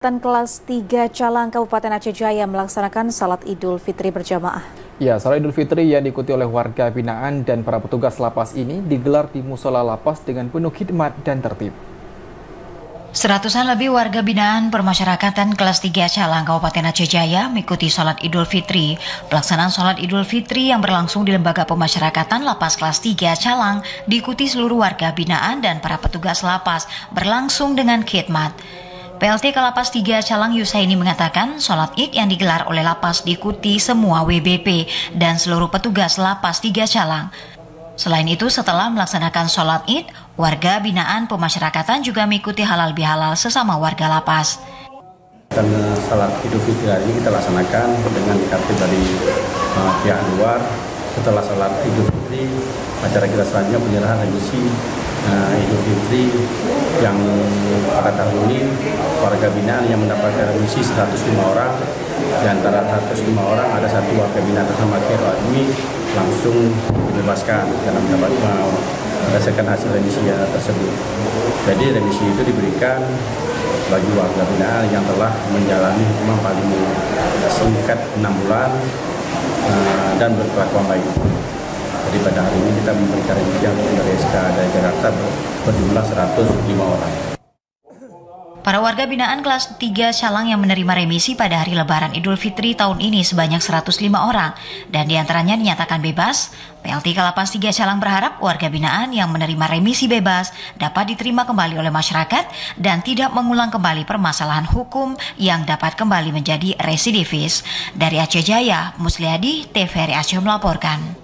Kelas 3 Calang Kabupaten Aceh Jaya melaksanakan salat Idul Fitri berjamaah. Ya, salat Idul Fitri yang diikuti oleh warga binaan dan para petugas lapas ini digelar di musola lapas dengan penuh khidmat dan tertib. Seratusan lebih warga binaan permasyarakatan kelas 3 Calang Kabupaten Aceh Jaya mengikuti salat Idul Fitri. Pelaksanaan salat Idul Fitri yang berlangsung di Lembaga Pemasyarakatan Lapas kelas 3 Calang diikuti seluruh warga binaan dan para petugas lapas berlangsung dengan khidmat. PLT Kalapas 3 Calang Yusaini mengatakan sholat Id yang digelar oleh lapas diikuti semua WBP dan seluruh petugas lapas 3 Calang. Selain itu, setelah melaksanakan sholat Id, warga binaan pemasyarakatan juga mengikuti halal bihalal sesama warga lapas. Dan salat Idul Fitri ini kita laksanakan dengan dikatakan dari pihak luar. Setelah salat Idul Fitri, acara kita selanjutnya penyerahan remisi Idul Fitri yang pada tahun ini warga binaan yang mendapatkan remisi 105 orang. Di antara 105 orang ada satu warga binaan bernama Kero Admi langsung dibebaskan karena berdasarkan hasil remisi tersebut. Jadi remisi itu diberikan bagi warga binaan yang telah menjalani hukuman paling singkat 6 bulan dan berkelakuan baik. Jadi pada hari ini kita memberikan remisi yang dari SK dari Jakarta berjumlah 105 orang. Para warga binaan kelas 3 Calang yang menerima remisi pada hari Lebaran Idul Fitri tahun ini sebanyak 105 orang dan diantaranya dinyatakan bebas. PLT Kalapas 3 Calang berharap warga binaan yang menerima remisi bebas dapat diterima kembali oleh masyarakat dan tidak mengulang kembali permasalahan hukum yang dapat kembali menjadi residivis. Dari Aceh Jaya, Musliadi, TVRI Aceh melaporkan.